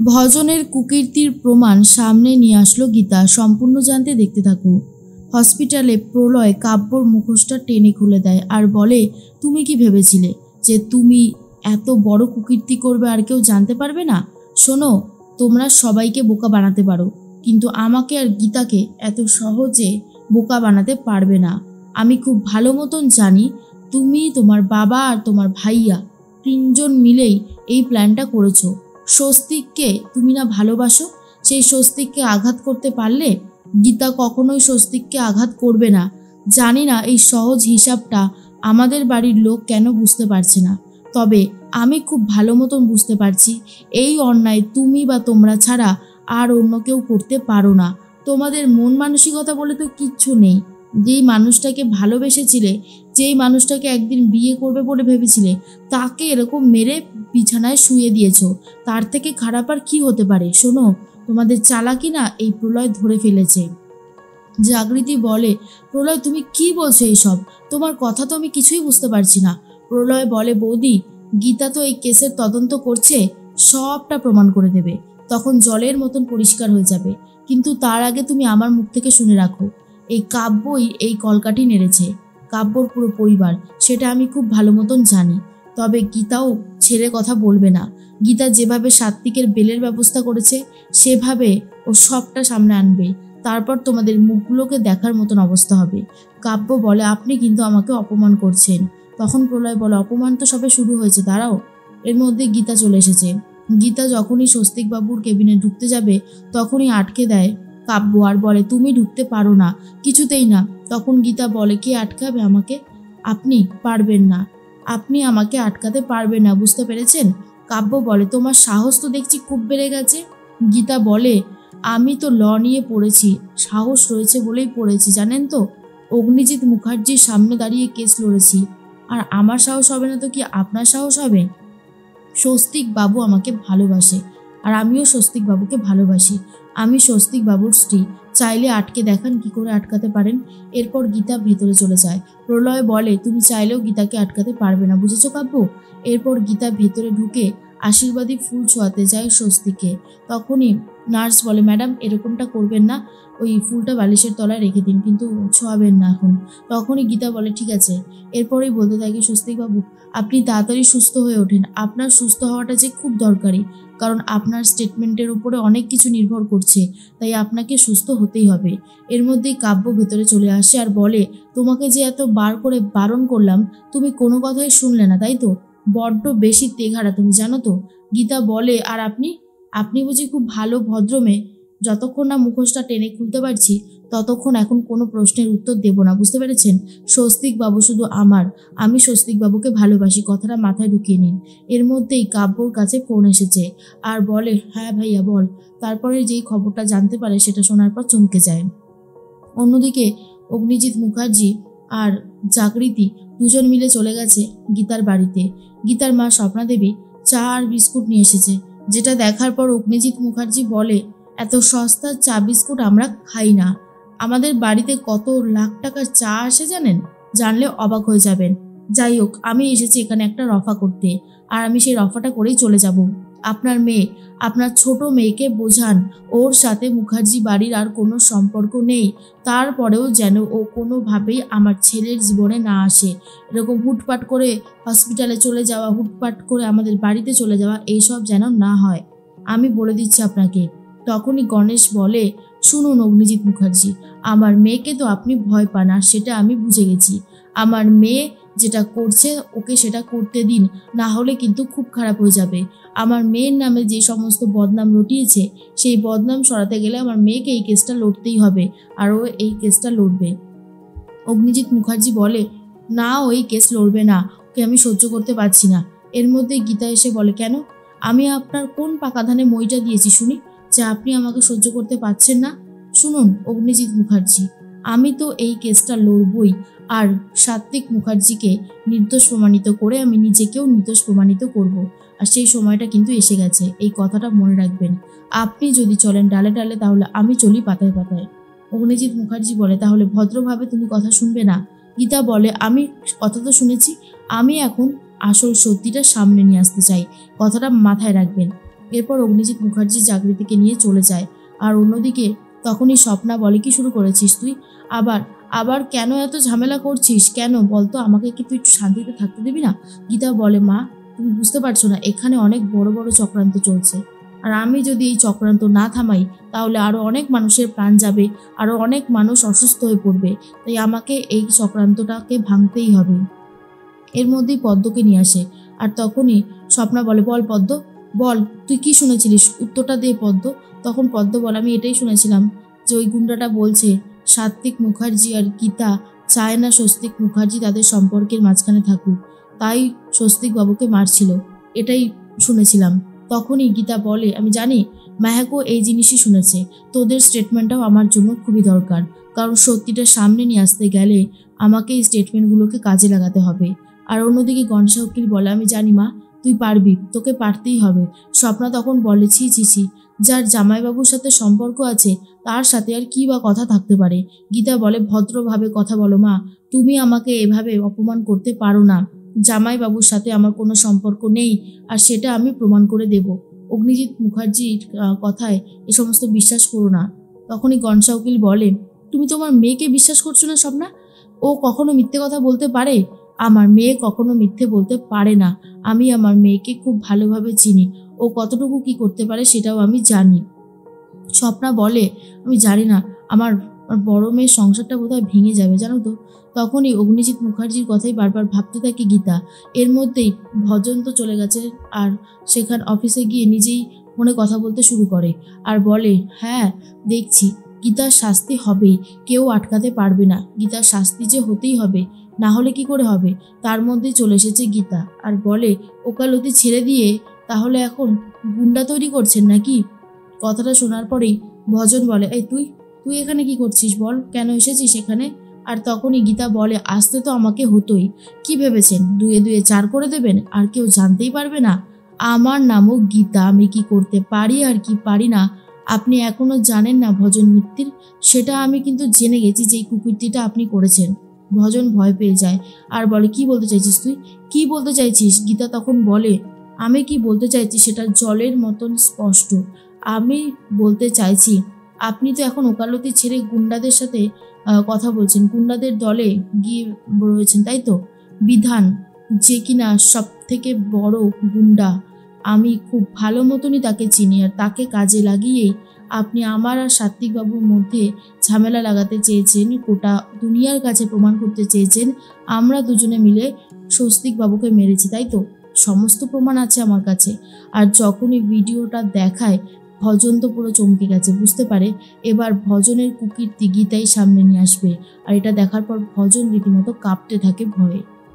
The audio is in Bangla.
ভজনের কুকীর্তির প্রমাণ সামনে নিয়ে আসলো গীতা। সম্পূর্ণ জানতে দেখতে থাকো। হসপিটালে প্রলয় কাব্যর মুখোশটা টেনে খুলে দেয় আর বলে, তুমি কি ভেবেছিলে যে তুমি এত বড় কুকীর্তি করবে আর কেউ জানতে পারবে না? শোনো, তোমরা সবাইকে বোকা বানাতে পারো, কিন্তু আমাকে আর গীতাকে এত সহজে বোকা বানাতে পারবে না। আমি খুব ভালো মতন জানি তুমি, তোমার বাবা আর তোমার ভাইয়া তিনজন মিলেই এই প্ল্যানটা করেছো। স্বস্তিককে তুমি না ভালোবাসো, সেই স্বস্তিককে আঘাত করতে পারলে? গীতা কখনোই স্বস্তিককে আঘাত করবে না। জানি না এই সহজ হিসাবটা আমাদের বাড়ির লোক কেন বুঝতে পারছে না, তবে আমি খুব ভালো মতন বুঝতে পারছি এই অন্যায় তুমি বা তোমরা ছাড়া আর অন্য কেউ করতে পারো না। তোমাদের মন মানসিকতা বলে তো কিচ্ছু নেই। যেই মানুষটাকে ভালোবেসেছিলে, যেই মানুষটাকে একদিন বিয়ে করবে বলে ভেবেছিলে, তাকে এরকম মেরে বিছানায় শুয়ে দিয়েছো। তার থেকে খারাপ আর কি হতে পারে? শোনো, তোমাদের চালাকি না এই প্রলয় ধরে ফেলেছে। জাগৃতি বলে, প্রলয় তুমি কি বলছো এইসব? তোমার কথা তো আমি কিছুই বুঝতে পারছি না। প্রলয় বলে, বৌদি, গীতা তো এই কেসের তদন্ত করছে, সবটা প্রমাণ করে দেবে, তখন জলের মতন পরিষ্কার হয়ে যাবে। কিন্তু তার আগে তুমি আমার মুখ থেকে শুনে রাখো, এই কাব্যই এই কলকাঠি নেড়েছে। কাব্যর পুরো পরিবার, সেটা আমি খুব ভালো মতন জানি। তবে গীতাও ছেড়ে কথা বলবে না। গীতা যেভাবে সাত্বিকের বেলের ব্যবস্থা করেছে, সেভাবে ও সবটা সামনে আনবে। তারপর তোমাদের মুখগুলোকে দেখার মতন অবস্থা হবে। কাব্য বলে, আপনি কিন্তু আমাকে অপমান করছেন। তখন প্রলয় বলে, অপমান তো সবে শুরু হয়েছে, দাঁড়াও। এর মধ্যে গীতা চলে এসেছে। গীতা যখনই স্বস্তিকবাবুর কেবিনে ঢুকতে যাবে, তখনই আটকে দেয় কাব্য আর বলে, তুমি ঢুকতে পারো না, কিছুতেই না। তখন গীতা বলে, কে আটকাবে আমাকে? আপনি পারবেন না, আপনি আমাকে আটকাতে পারবেন না, বুঝতে পেরেছেন? কাব্য বলে, তোমার সাহস তো দেখছি খুব বেড়ে গেছে। গীতা বলে, আমি তো ল নিয়ে পড়েছি, সাহস রয়েছে বলেই পড়েছি, জানেন তো। অগ্নিজিৎ মুখার্জির সামনে দাঁড়িয়ে কেস লড়েছি, আর আমার সাহস হবে না তো কি আপনার সাহস হবে? স্বস্তিক বাবু আমাকে ভালোবাসে, আর আমিও স্বস্তিক বাবুকে ভালোবাসি। আমি স্বস্তিক বাবুর স্ত্রী, চাইলে আটকে দেখান কি করে আটকাতে পারেন। এরপর গীতা ভেতরে চলে যায়। প্রলয় বলে, তুমি চাইলেও গীতাকে আটকাতে পারবে না, বুঝেছো কাব্য? এরপর গীতা ভেতরে ঢুকে আশীর্বাদী ফুল ছোঁয়াতে যায় স্বস্তিকে। তখনই নার্স বলে, ম্যাডাম এরকমটা করবেন না, ওই ফুলটা বালিশের তলায় রেখে দিন, কিন্তু ছোঁয়াবেন না এখন। তখনই গীতা বলে, ঠিক আছে। এরপরেই বলতে থাকে, স্বস্তিকবাবু আপনি তাড়াতাড়ি সুস্থ হয়ে ওঠেন, আপনার সুস্থ হওয়াটা যে খুব দরকারি, কারণ আপনার স্টেটমেন্টের উপরে অনেক কিছু নির্ভর করছে, তাই আপনাকে সুস্থ হতেই হবে। এর মধ্যেই কাব্য ভেতরে চলে আসে আর বলে, তোমাকে যে এত বার করে বারণ করলাম, তুমি কোনো কথাই শুনলে না, তাই তো? বড্ড বেশি তেঘাড়া তুমি, জানো তো। গীতা বলে, আর আপনি আপনি বুঝি খুব ভালো ভদ্র মেয়ে? যতক্ষণ না মুখোশটা টেনে খুলতে পারছি, ততক্ষণ এখন কোনো প্রশ্নের উত্তর দেব না, বুঝতে পেরেছেন? স্বস্তিক বাবু শুধু আমার, আমি স্বস্তিক বাবুকে ভালোবাসি, কথাটা মাথায় ঢুকিয়ে নিন। এর মধ্যেই কাব্যর কাছে ফোন এসেছে আর বলে, হ্যাঁ ভাইয়া বল। তারপরে যেই খবরটা জানতে পারে, সেটা শোনার পর চমকে যায়। অন্যদিকে অগ্নিজিৎ মুখার্জি আর জাগৃতি দুজন মিলে চলে গেছে গীতার বাড়িতে। গীতার মা স্বপ্না দেবী চা আর বিস্কুট নিয়ে এসেছে, যেটা দেখার পর অগ্নিজিৎ মুখার্জি বলে, এত সস্তার চা বিস্কুট আমরা খাই না। আমাদের বাড়িতে কত লাখ টাকার চা আসে জানেন? জানলে অবাক হয়ে যাবেন। যাই হোক, আমি এসেছি এখানে একটা রফা করতে, আর আমি সেই রফাটা করেই চলে যাব। আপনার মেয়ে, আপনার ছোট মেয়েকে বোঝান ওর সাথে মুখার্জি বাড়ির আর কোনো সম্পর্ক নেই। তারপরেও যেন ও কোনোভাবেই আমার ছেলের জীবনে না আসে। এরকম হুটপাট করে হসপিটালে চলে যাওয়া, হুটপাট করে আমাদের বাড়িতে চলে যাওয়া, এইসব যেন না হয়, আমি বলে দিচ্ছি আপনাকে। তখনই গণেশ বলে, শুনুন অগ্নিজিৎ মুখার্জি, আমার মেয়েকে তো আপনি ভয় পান, আর সেটা আমি বুঝে গেছি। আমার মেয়ে যেটা করছে ওকে সেটা করতে দিন, না হলে কিন্তু খুব খারাপ হয়ে যাবে। আমার মেয়ের নামে যে সমস্ত বদনাম রটিয়েছে, সেই বদনাম সরাতে গেলে আমার মেয়েকে এই কেসটা লড়তেই হবে, আর ও এই কেসটা লড়বে। অগ্নিজিৎ মুখার্জি বলে, না ও এই কেস লড়বে না, ওকে আমি সহ্য করতে পারছি না। এর মধ্যে গীতা এসে বলে, কেন? আমি আপনার কোন পাকা ধানে মইটা দিয়েছি শুনি, যে আপনি আমাকে সহ্য করতে পারছেন না? শুনুন অগ্নিজিৎ মুখার্জি, আমি তো এই কেসটা লড়বই, আর সাত্বিক মুখার্জিকে নির্দোষ প্রমাণিত করে আমি নিজেকেও নির্দোষ প্রমাণিত করব। আর সেই সময়টা কিন্তু এসে গেছে, এই কথাটা মনে রাখবেন। আপনি যদি চলেন ডালে ডালে, তাহলে আমি চলি পাতায় পাতায়। অগ্নিজিৎ মুখার্জি বলে, তাহলে ভদ্রভাবে তুমি কথা শুনবে না? গীতা বলে, আমি কথা তো শুনেছি, আমি এখন আসল সত্যিটা সামনে নিয়ে আসতে চাই, কথাটা মাথায় রাখবেন। এরপর অগ্নিজিৎ মুখার্জি জাগৃতিকে নিয়ে চলে যায়। আর অন্যদিকে তখনই স্বপ্না বলে, কি শুরু করেছিস তুই? আবার আবার কেন এত ঝামেলা করছিস? কেন বলতো, আমাকে কি তুই একটু শান্তিতে থাকতে দিবি না? গীতা বলে, মা তুমি বুঝতে পারছো না, এখানে অনেক বড় বড় চক্রান্ত চলছে। আর আমি যদি এই চক্রান্ত না থামাই তাহলে আরও অনেক মানুষের প্রাণ যাবে, আরও অনেক মানুষ অসুস্থ হয়ে পড়বে। তাই আমাকে এই চক্রান্তটাকে ভাঙতেই হবে। এর মধ্যেই পদ্মকে নিয়ে আসে। আর তখনই স্বপ্না বলে, বল পদ্ম, বল তুই কি শুনেছিলিস, উত্তরটা দে পদ্ম। তখন পদ্ম বলে, আমি এটাই শুনেছিলাম যে ওই গুন্ডাটা বলছে সাত্বিক মুখার্জি আর গীতা চায় না স্বস্তিক মুখার্জি তাদের সম্পর্কের মাঝখানে থাকুক, তাই স্বস্তিক বাবুকে মারছিল, এটাই শুনেছিলাম। তখনই গীতা বলে, আমি জানি মেহেকও এই জিনিসই শুনেছে, তোদের স্টেটমেন্টটাও আমার জন্য খুবই দরকার, কারণ সত্যিটা সামনে নিয়ে আসতে গেলে আমাকে এই স্টেটমেন্টগুলোকে কাজে লাগাতে হবে। আর অন্যদিকে গণেশা উকিল বলে, আমি জানি মা তুই পারবি, তোকে পারতেই হবে। স্বপ্না তখন বলে, ছি ছি ছি, যার জামাইবাবুর সাথে সম্পর্ক আছে তার সাথে আর কি বা কথা থাকতে পারে। গীতা বলে, ভদ্রভাবে কথা বলো মা, তুমি আমাকে এভাবে অপমান করতে পারো না। জামাইবাবুর সাথে আমার কোনো সম্পর্ক নেই, আর সেটা আমি প্রমাণ করে দেব। অগ্নিজিৎ মুখার্জির কথায় এ সমস্ত বিশ্বাস করো না। তখনই গণেশা উকিল বলে, তুমি তোমার মেয়েকে বিশ্বাস করছো না স্বপ্না? ও কখনো মিথ্যে কথা বলতে পারে? আমার মেয়ে কখনো মিথ্যে বলতে পারে না। আমি আমার মেয়েকে খুব ভালোভাবে চিনি, ও কতটুকু কি করতে পারে সেটাও আমি জানি। স্বপ্না বলে, আমি জানি না, আমার বড় মেয়ের সংসারটা বোধহয় ভেঙে যাবে জানো তো। তখনই অগ্নিজিৎ মুখার্জির কথাই বারবার ভাবতে থাকে গীতা। এর মধ্যেই ভজন তো চলে গেছে, আর সেখান অফিসে গিয়ে নিজেই ফোনে কথা বলতে শুরু করে আর বলে, হ্যাঁ দেখছি গীতার শাস্তি হবেই, কেউ আটকাতে পারবে না, গীতার শাস্তি যে হতেই হবে, না হলে কি করে হবে। তার মধ্যে চলে এসেছে গীতা আর বলে, ওকালতি ছেড়ে দিয়ে তাহলে এখন গুন্ডা তৈরি করছেন নাকি? কথাটা শোনার পরেই ভজন বলে, এই তুই তুই এখানে কি করছিস বল, কেন এসেছিস এখানে? আর তখনই গীতা বলে, আসতে তো আমাকে হতোই, কি ভেবেছেন দুয়ে দুয়ে চার করে দেবেন আর কেউ জানতেই পারবে না? আমার নামও গীতা, আমি কি করতে পারি আর কি পারি না আপনি এখনো জানেন না ভজন মিত্তির, সেটা আমি কিন্তু জেনে গেছি যেই কুকীর্তিটা আপনি করেছেন। ভজন ভয় পেয়ে যায় আর বলে, কি বলতে চাইছিস তুই, কি বলতে চাইছিস? গীতা তখন বলে, আমি কি বলতে চাইছি সেটা জলের মতন স্পষ্ট। আমি বলতে চাইছি, আপনি তো এখন ওকালতি ছেড়ে গুন্ডাদের সাথে কথা বলছেন, গুন্ডাদের দলে গিয়ে রয়েছেন, তাই তো? বিধান, যে কিনা সব থেকে বড় গুন্ডা, আমি খুব ভালো মতনই তাকে চিনি, আর তাকে কাজে লাগিয়েই আপনি আমার আর সাত্বিকবাবুর মধ্যে ঝামেলা লাগাতে চেয়েছেন, গোটা দুনিয়ার কাছে প্রমাণ করতে চেয়েছেন আমরা দুজনে মিলে স্বস্তিকবাবুকে মেরেছি, তাই তো? সমস্ত প্রমাণ আছে আমার কাছে। আর যখনই ভিডিওটা দেখায় ভজন তো পুরো চমকে গেছে, বুঝতে পারে এবার ভজনের কুকীর্তি গীতাই সামনে নিয়ে আসবে। আর এটা দেখার পর ভজন রীতিমতো কাঁপতে থাকে ভয়ে।